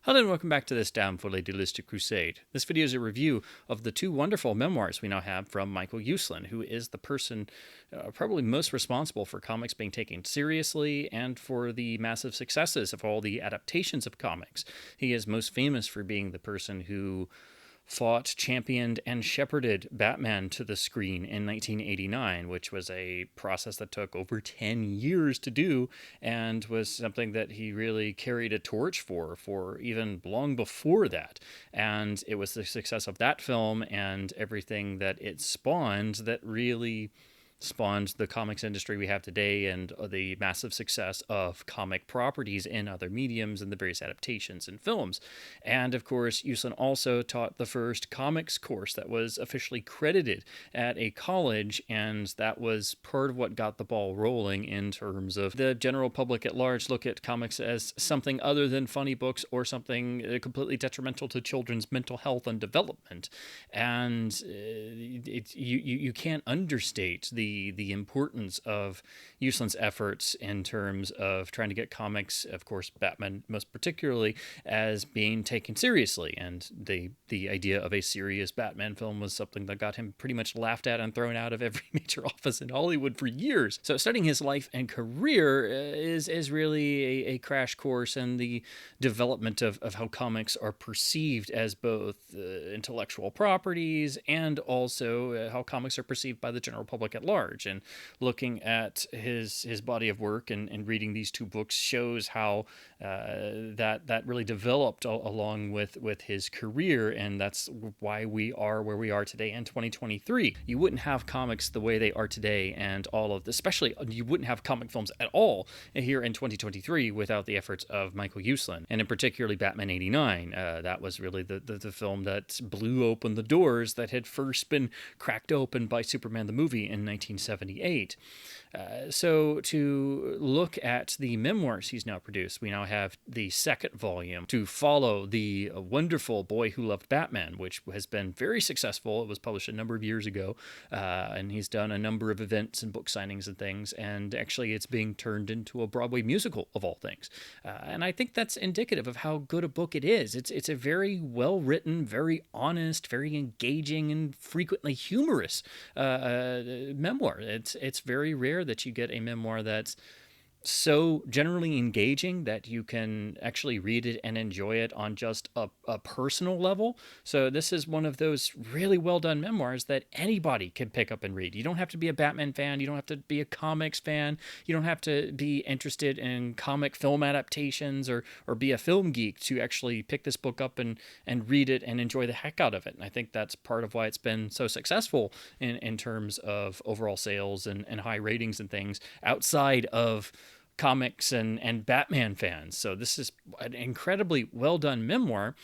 Hello and welcome back to this damn fully delisted crusade. This video is a review of the two wonderful memoirs we now have from Michael Uslan, who is the person probably most responsible for comics being taken seriously and for the massive successes of all the adaptations of comics. He is most famous for being the person who fought, championed, and shepherded Batman to the screen in 1989, which was a process that took over 10 years to do and was something that he really carried a torch for even long before that. And it was the success of that film and everything that it spawned that really spawned the comics industry we have today and the massive success of comic properties in other mediums and the various adaptations and films. And of course, Uslan also taught the first comics course that was officially credited at a college, and that was part of what got the ball rolling in terms of the general public at large look at comics as something other than funny books or something completely detrimental to children's mental health and development. And you can't understate the importance of Uslan's efforts in terms of trying to get comics, of course, Batman most particularly, as being taken seriously. And the idea of a serious Batman film was something that got him pretty much laughed at and thrown out of every major office in Hollywood for years. So studying his life and career is really a crash course in the development of how comics are perceived as both intellectual properties and also how comics are perceived by the general public at large. And looking at his body of work and reading these two books shows how that really developed along with his career, and that's why we are where we are today in 2023. You wouldn't have comics the way they are today, and all of especially you wouldn't have comic films at all here in 2023 without the efforts of Michael Uslan, and in particularly Batman 89. That was really the film that blew open the doors that had first been cracked open by Superman the movie in 1978. So to look at the memoirs he's now produced, we now have the second volume to follow the wonderful Boy Who Loved Batman, which has been very successful. It was published a number of years ago, and he's done a number of events and book signings and things, and actually it's being turned into a Broadway musical of all things. And I think that's indicative of how good a book it is. It's a very well-written, very honest, very engaging, and frequently humorous memoir. It's very rare that you get a memoir that's so generally engaging that you can actually read it and enjoy it on just a personal level. So this is one of those really well done memoirs that anybody can pick up and read. You don't have to be a Batman fan. You don't have to be a comics fan. You don't have to be interested in comic film adaptations or be a film geek to actually pick this book up and read it and enjoy the heck out of it. And I think that's part of why it's been so successful in terms of overall sales and high ratings and things outside of comics and Batman fans. So this is an incredibly well done memoir.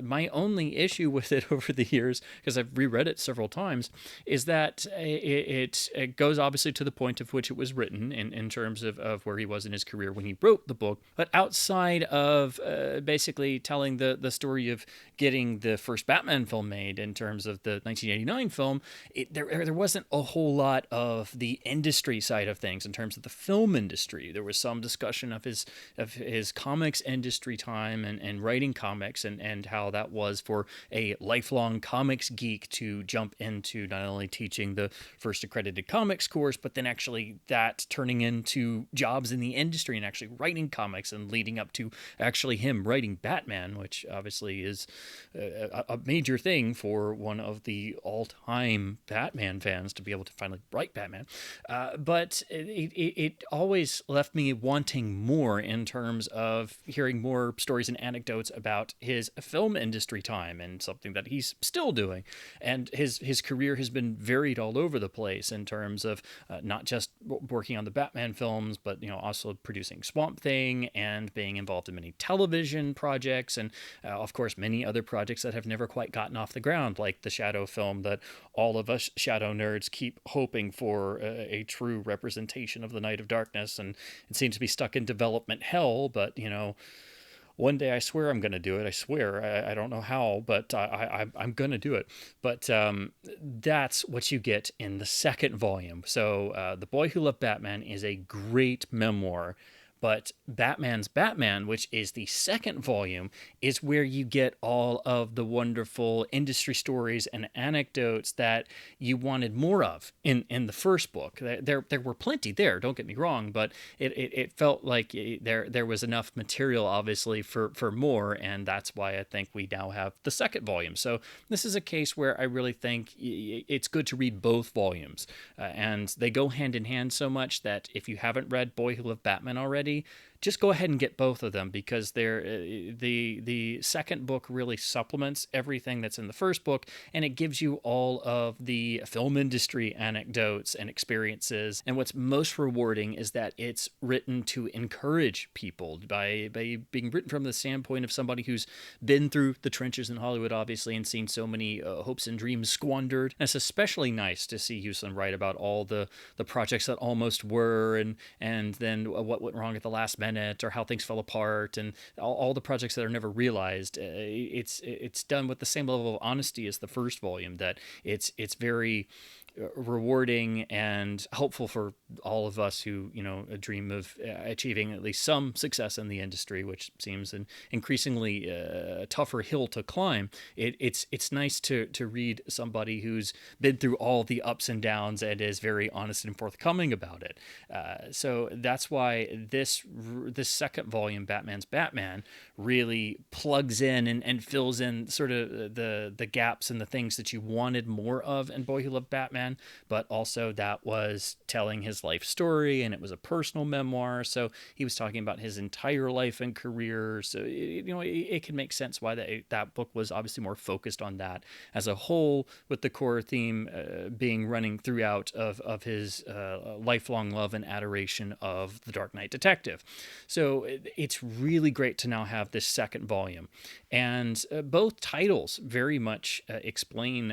My only issue with it over the years, because I've reread it several times, is that it goes obviously to the point of which it was written in terms of where he was in his career when he wrote the book. But outside of basically telling the story of getting the first Batman film made in terms of the 1989 film, there wasn't a whole lot of the industry side of things in terms of the film industry. There was some discussion of his comics industry time and writing comics and how that was for a lifelong comics geek to jump into not only teaching the first accredited comics course, but then actually that turning into jobs in the industry and actually writing comics and leading up to actually him writing Batman, which obviously is a major thing for one of the all-time Batman fans to be able to finally write Batman. But it always left me wanting more in terms of hearing more stories and anecdotes about his film industry time and something that he's still doing. And his career has been varied all over the place in terms of not just working on the Batman films, but also producing Swamp Thing and being involved in many television projects and of course many other projects that have never quite gotten off the ground, like the Shadow film that all of us Shadow nerds keep hoping for a true representation of the Night of Darkness, and it seems to be stuck in development hell, but one day I swear I'm going to do it. I swear. I don't know how, but I'm going to do it. But that's what you get in the second volume. So The Boy Who Loved Batman is a great memoir But Batman's Batman, which is the second volume, is where you get all of the wonderful industry stories and anecdotes that you wanted more of in the first book. There were plenty there, don't get me wrong, but it felt like there was enough material, obviously, for more, and that's why I think we now have the second volume. So this is a case where I really think it's good to read both volumes, and they go hand in hand so much that if you haven't read Boy Who Loved Batman already, just go ahead and get both of them, because they're the second book really supplements everything that's in the first book, and it gives you all of the film industry anecdotes and experiences. And what's most rewarding is that it's written to encourage people by being written from the standpoint of somebody who's been through the trenches in Hollywood, obviously, and seen so many hopes and dreams squandered. And it's especially nice to see Uslan write about all the projects that almost were, and then what went wrong at the last minute, or how things fell apart, and all the projects that are never realized. It's done with the same level of honesty as the first volume. That it's very rewarding and helpful for all of us who dream of achieving at least some success in the industry, which seems an increasingly tougher hill to climb. It's nice to read somebody who's been through all the ups and downs and is very honest and forthcoming about it. So that's why this second volume, Batman's Batman, really plugs in and fills in sort of the gaps and the things that you wanted more of in Boy Who Loved Batman. But also that was telling his life story, and it was a personal memoir. So he was talking about his entire life and career. So it can make sense why that book was obviously more focused on that as a whole, with the core theme being running throughout of his lifelong love and adoration of the Dark Knight detective. So it's really great to now have this second volume, and both titles very much explain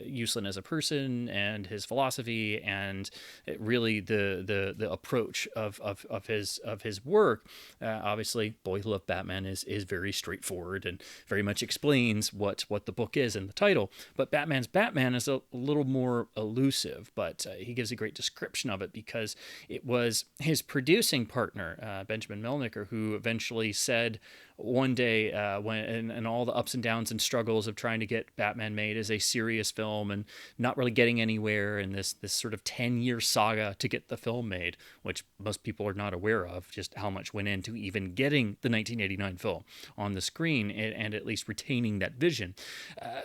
Uslan as a person and his philosophy, and really the approach of his work. Obviously, Boy Who Loved Batman is very straightforward and very much explains what the book is in the title. But Batman's Batman is a little more elusive, but he gives a great description of it, because it was his producing partner, Benjamin Melnicker, who eventually said one day, when and all the ups and downs and struggles of trying to get Batman made as a serious film and not really getting anywhere, and this sort of 10-year saga to get the film made, which most people are not aware of, just how much went into even getting the 1989 film on the screen and at least retaining that vision.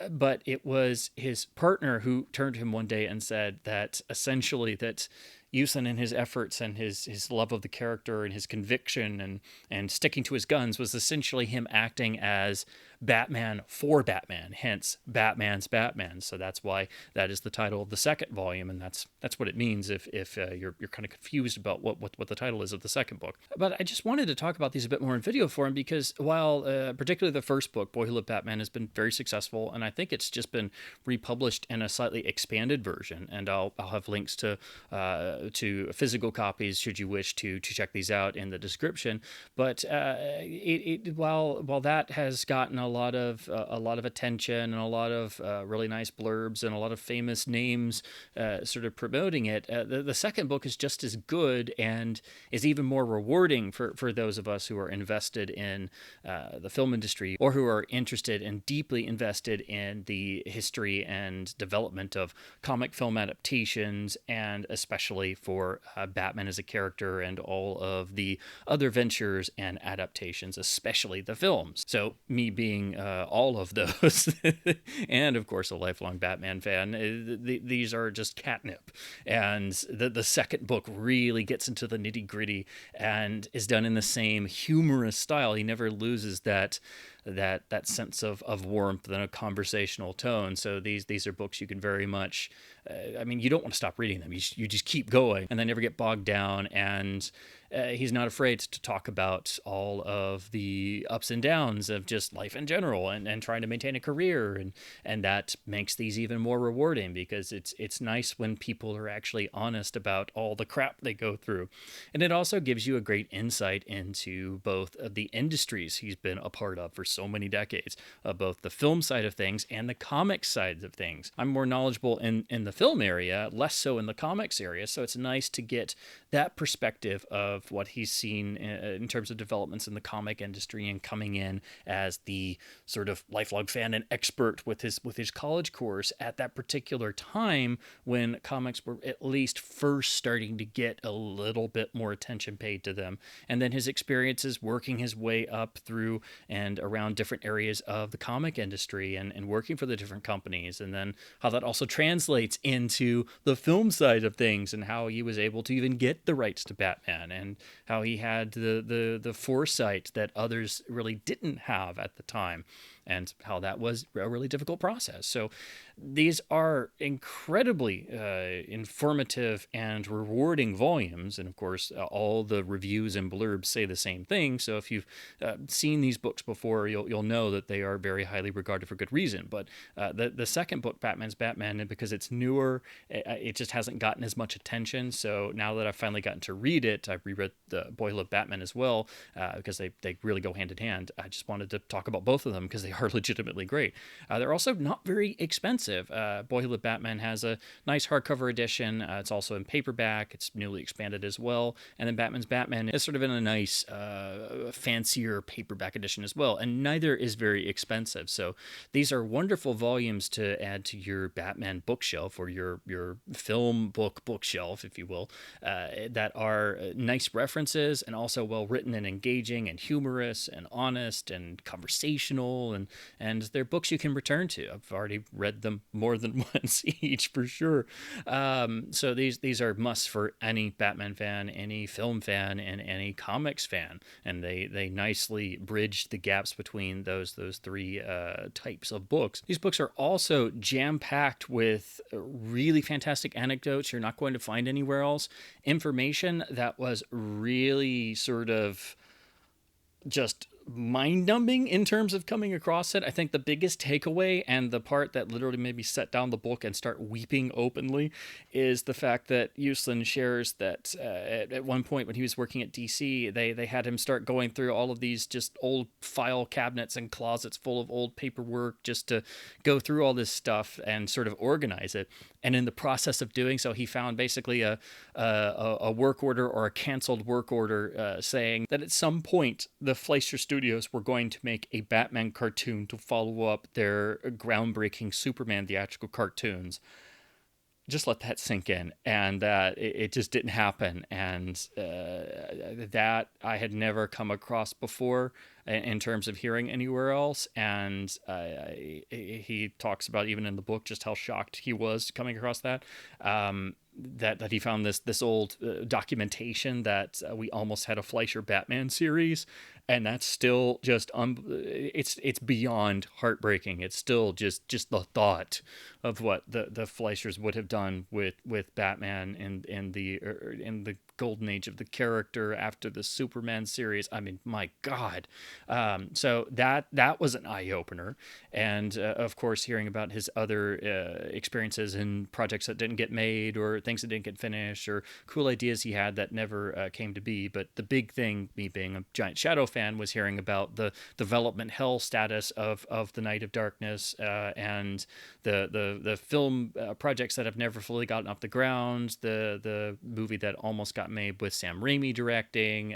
But it was his partner who turned to him one day and said that essentially that Uslan and his efforts and his love of the character and his conviction and sticking to his guns was essentially him acting as Batman for Batman, hence Batman's Batman. So that's why that is the title of the second volume, and that's what it means if you're kind of confused about what the title is of the second book. But I just wanted to talk about these a bit more in video form, because while particularly the first book, Boy Who Loved Batman, has been very successful, and I think it's just been republished in a slightly expanded version, and I'll have links to physical copies should you wish to check these out in the description. But while that has gotten a lot of attention and a lot of really nice blurbs and a lot of famous names sort of promoting it, the second book is just as good and is even more rewarding for those of us who are invested in the film industry, or who are interested and deeply invested in the history and development of comic film adaptations, and especially for Batman as a character and all of the other ventures and adaptations, especially the films. So me being all of those, and of course a lifelong Batman fan, these are just catnip. And the second book really gets into the nitty gritty and is done in the same humorous style. He never loses that sense of warmth and a conversational tone. So these are books you can very much, you don't want to stop reading them. You just keep going, and they never get bogged down. And he's not afraid to talk about all of the ups and downs of just life in general, and trying to maintain a career, and that makes these even more rewarding, because it's nice when people are actually honest about all the crap they go through. And it also gives you a great insight into both of the industries he's been a part of for so many decades of both the film side of things and the comic side of things. I'm more knowledgeable in the film area, less so in the comics area, so it's nice to get that perspective of what he's seen in terms of developments in the comic industry and coming in as the sort of lifelong fan and expert with his college course at that particular time when comics were at least first starting to get a little bit more attention paid to them. And then his experiences working his way up through and around different areas of the comic industry and working for the different companies, and then how that also translates into the film side of things and how he was able to even get the rights to Batman, and how he had the foresight that others really didn't have at the time, and how that was a really difficult process. So these are incredibly informative and rewarding volumes. And of course, all the reviews and blurbs say the same thing. So if you've seen these books before, you'll know that they are very highly regarded for good reason. But the second book, Batman's Batman, and because it's newer, it just hasn't gotten as much attention. So now that I've finally gotten to read it, I've reread the Boyhood of Batman as well, because they really go hand in hand. I just wanted to talk about both of them because they are legitimately great. They're also not very expensive. Boyhood of Batman has a nice hardcover edition. It's also in paperback. It's newly expanded as well. And then Batman's Batman is sort of in a nice, fancier paperback edition as well. And neither is very expensive. So these are wonderful volumes to add to your Batman bookshelf, or your film book bookshelf, if you will, that are nice references and also well written and engaging and humorous and honest and conversational, and they're books you can return to. I've already read them more than once each, for sure. So these are musts for any Batman fan, any film fan, and any comics fan, and they nicely bridge the gaps between those three types of books. These books are also jam-packed with really fantastic anecdotes you're not going to find anywhere else, information that was really sort of just mind-numbing in terms of coming across it. I think the biggest takeaway, and the part that literally made me set down the book and start weeping openly, is the fact that Uslan shares that at one point when he was working at DC, they had him start going through all of these just old file cabinets and closets full of old paperwork just to go through all this stuff and sort of organize it. And in the process of doing so, he found basically a work order, or a canceled work order, saying that at some point the Fleischer Studios were going to make a Batman cartoon to follow up their groundbreaking Superman theatrical cartoons. Just let that sink in, and that it just didn't happen, and that I had never come across before in terms of hearing anywhere else. And he talks about, even in the book, just how shocked he was coming across that. That he found this old documentation that we almost had a Fleischer Batman series, and that's still just it's beyond heartbreaking. It's still just the thought of what the Fleischers would have done with Batman in the golden age of the character after the Superman series. I mean, my God. So that was an eye-opener. And of course, hearing about his other experiences in projects that didn't get made, or things that didn't get finished, or cool ideas he had that never came to be. But the big thing, me being a giant Shadow fan, was hearing about the development hell status of the Night of Darkness, and the film projects that have never fully gotten off the ground, the movie that almost got made with Sam Raimi directing,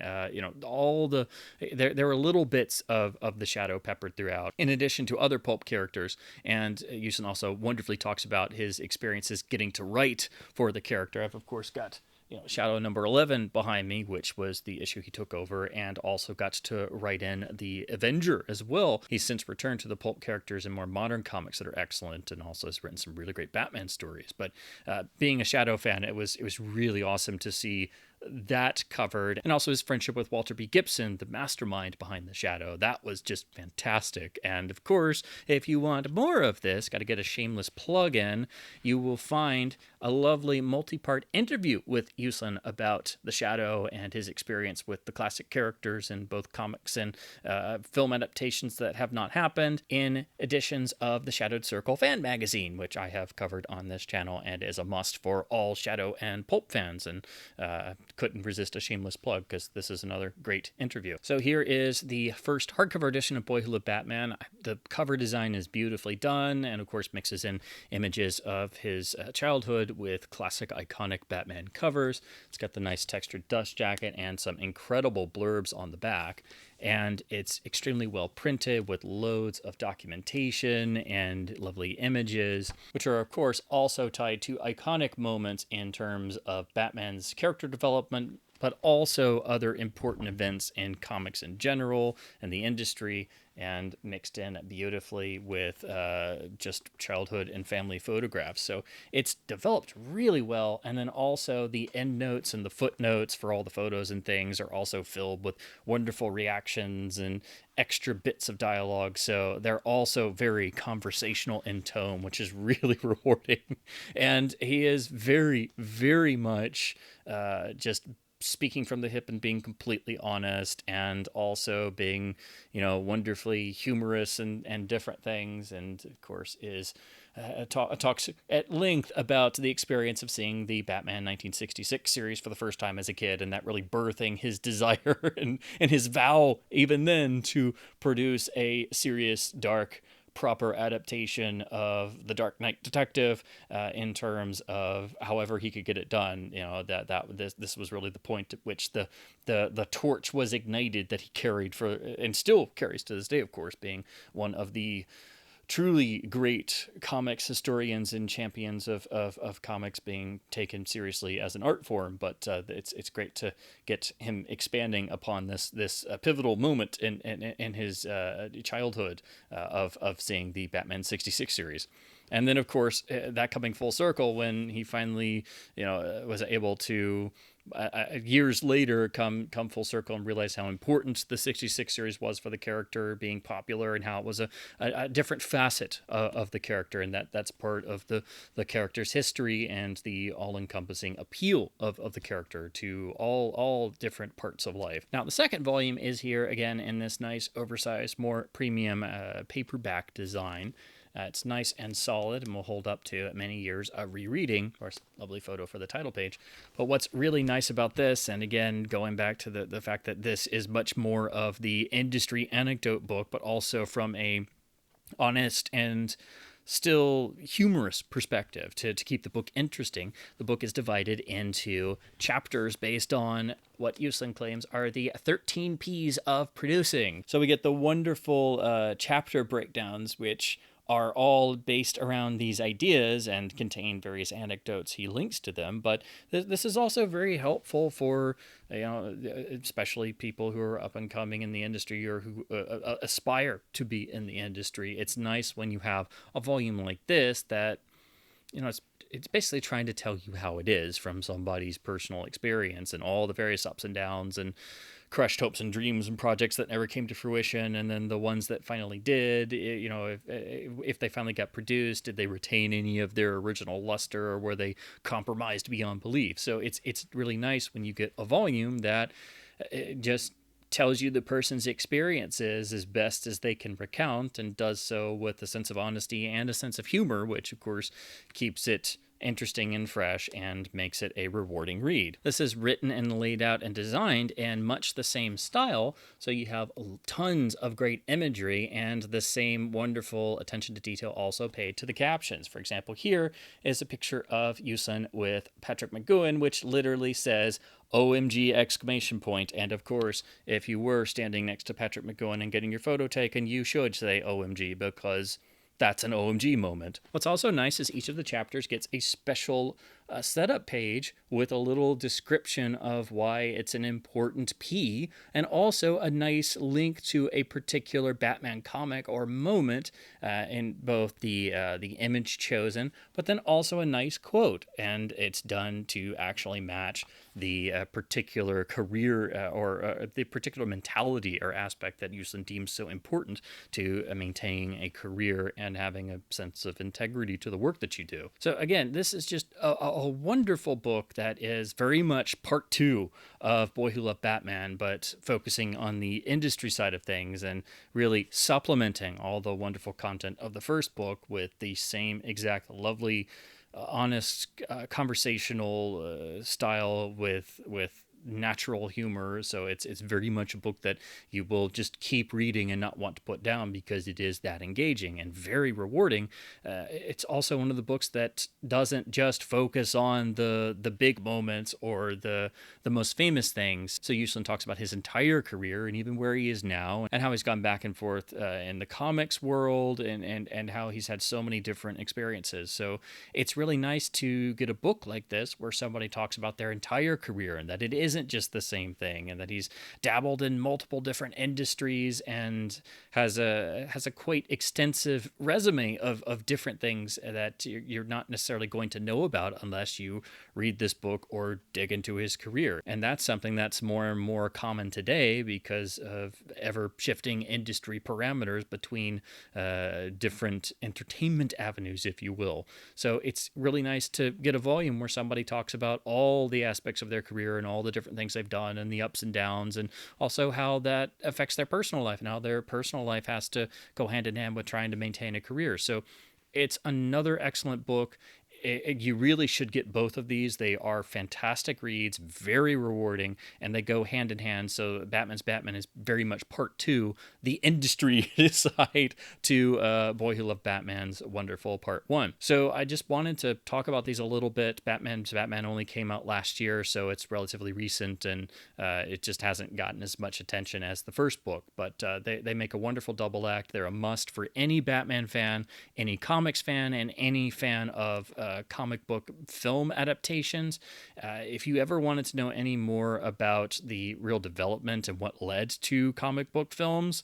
all there were little bits of the Shadow peppered throughout, in addition to other pulp characters. And Uslan also wonderfully talks about his experiences getting to write for the character. I've of course got Shadow number 11 behind me, which was the issue he took over, and also got to write in the Avenger as well. He's since returned to the pulp characters in more modern comics that are excellent, and also has written some really great Batman stories. But being a Shadow fan, it was really awesome to see that covered, and also his friendship with Walter B. Gibson, the mastermind behind the Shadow. That was just fantastic. And of course, if you want more of this, got to get a shameless plug in, you will find a lovely multi-part interview with Uslan about the Shadow and his experience with the classic characters in both comics and film adaptations that have not happened, in editions of the Shadowed Circle fan magazine, which I have covered on this channel and is a must for all Shadow and pulp fans. And couldn't resist a shameless plug because this is another great interview. So here is the first hardcover edition of Boy Who Loved Batman. The cover design is beautifully done and, of course, mixes in images of his childhood with classic iconic Batman covers. It's got the nice textured dust jacket and some incredible blurbs on the back. And it's extremely well printed with loads of documentation and lovely images, which are, of course, also tied to iconic moments in terms of Batman's character development, but also other important events in comics in general and the industry, and mixed in beautifully with just childhood and family photographs. So it's developed really well. And then also the end notes and the footnotes for all the photos and things are also filled with wonderful reactions and extra bits of dialogue. So they're also very conversational in tone, which is really rewarding. And he is very, very much just speaking from the hip and being completely honest, and also being, wonderfully humorous and different things. And of course is talks at length about the experience of seeing the Batman 1966 series for the first time as a kid, and that really birthing his desire and his vow even then to produce a serious, dark, proper adaptation of The Dark Knight Detective in terms of however he could get it done. This was really the point at which the torch was ignited that he carried for, and still carries to this day, of course, being one of the truly great comics historians and champions of comics being taken seriously as an art form. But it's great to get him expanding upon this pivotal moment in his childhood of seeing the Batman 66 series. And then, of course, that coming full circle when he finally, was able to, years later, come full circle and realize how important the 66 series was for the character being popular, and how it was a different facet of the character, and that's part of the character's history and the all-encompassing appeal of the character to all different parts of life. Now, the second volume is here again in this nice, oversized, more premium paperback design. It's nice and solid and will hold up to many years of rereading. Of course, lovely photo for the title page. But what's really nice about this, and again, going back to the fact that this is much more of the industry anecdote book, but also from a honest and still humorous perspective to keep the book interesting. The book is divided into chapters based on what Uslan claims are the 13 P's of producing. So we get the wonderful chapter breakdowns, which are all based around these ideas and contain various anecdotes he links to them. But this is also very helpful for, especially people who are up and coming in the industry or who aspire to be in the industry. It's nice when you have a volume like this that, it's basically trying to tell you how it is from somebody's personal experience and all the various ups and downs and crushed hopes and dreams and projects that never came to fruition, and then the ones that finally did. If they finally got produced, did they retain any of their original luster, or were they compromised beyond belief? So it's really nice when you get a volume that just tells you the person's experiences as best as they can recount, and does so with a sense of honesty and a sense of humor, which of course keeps it interesting and fresh and makes it a rewarding read. This is written and laid out and designed in much the same style, so you have tons of great imagery and the same wonderful attention to detail also paid to the captions. For example, here is a picture of Uslan with Patrick McGoohan, which literally says OMG exclamation point. And of course, if you were standing next to Patrick McGoohan and getting your photo taken, you should say OMG, because that's an OMG moment. What's also nice is each of the chapters gets a special setup page with a little description of why it's an important P, and also a nice link to a particular Batman comic or moment in both the image chosen, but then also a nice quote. And it's done to actually match the particular career or the particular mentality or aspect that Uslan deems so important to maintaining a career and having a sense of integrity to the work that you do. So again, this is just a wonderful book that is very much part two of Boy Who Loved Batman, but focusing on the industry side of things and really supplementing all the wonderful content of the first book with the same exact lovely honest conversational style with natural humor. So it's very much a book that you will just keep reading and not want to put down because it is that engaging and very rewarding. It's also one of the books that doesn't just focus on the big moments or the most famous things. So Uslan talks about his entire career and even where he is now and how he's gone back and forth in the comics world and how he's had so many different experiences. So it's really nice to get a book like this where somebody talks about their entire career and that it isn't just the same thing and that he's dabbled in multiple different industries and has a quite extensive resume of different things that you're not necessarily going to know about unless you read this book or dig into his career. And that's something that's more and more common today because of ever shifting industry parameters between different entertainment avenues, if you will. So it's really nice to get a volume where somebody talks about all the aspects of their career and all the different things they've done and the ups and downs, and also how that affects their personal life and how their personal life has to go hand in hand with trying to maintain a career. So it's another excellent book. You really should get both of these. They are fantastic reads, very rewarding, and they go hand in hand. So Batman's Batman is very much part two, the industry side to Boy Who Loved Batman's wonderful part one. So I just wanted to talk about these a little bit. Batman's Batman only came out last year, so it's relatively recent, and it just hasn't gotten as much attention as the first book. But they make a wonderful double act. They're a must for any Batman fan, any comics fan, and any fan of comic book film adaptations. If you ever wanted to know any more about the real development and what led to comic book films,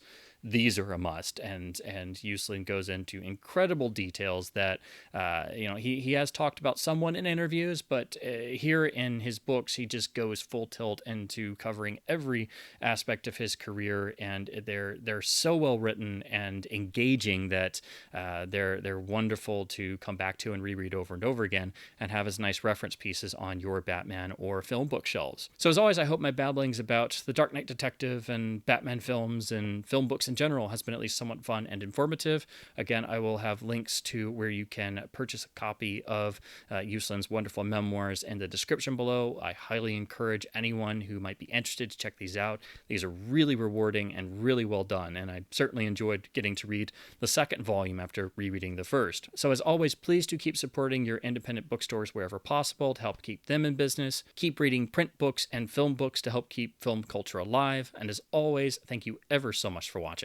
these are a must. And Uslan goes into incredible details that he has talked about somewhat in interviews, but here in his books he just goes full tilt into covering every aspect of his career, and they're so well written and engaging that they're wonderful to come back to and reread over and over again and have as nice reference pieces on your Batman or film bookshelves. So as always, I hope my babblings about the Dark Knight Detective and Batman films and film books in general has been at least somewhat fun and informative. Again, I will have links to where you can purchase a copy of Uslan's wonderful memoirs in the description below. I highly encourage anyone who might be interested to check these out. These are really rewarding and really well done, and I certainly enjoyed getting to read the second volume after rereading the first. So as always, please do keep supporting your independent bookstores wherever possible to help keep them in business. Keep reading print books and film books to help keep film culture alive. And as always, thank you ever so much for watching.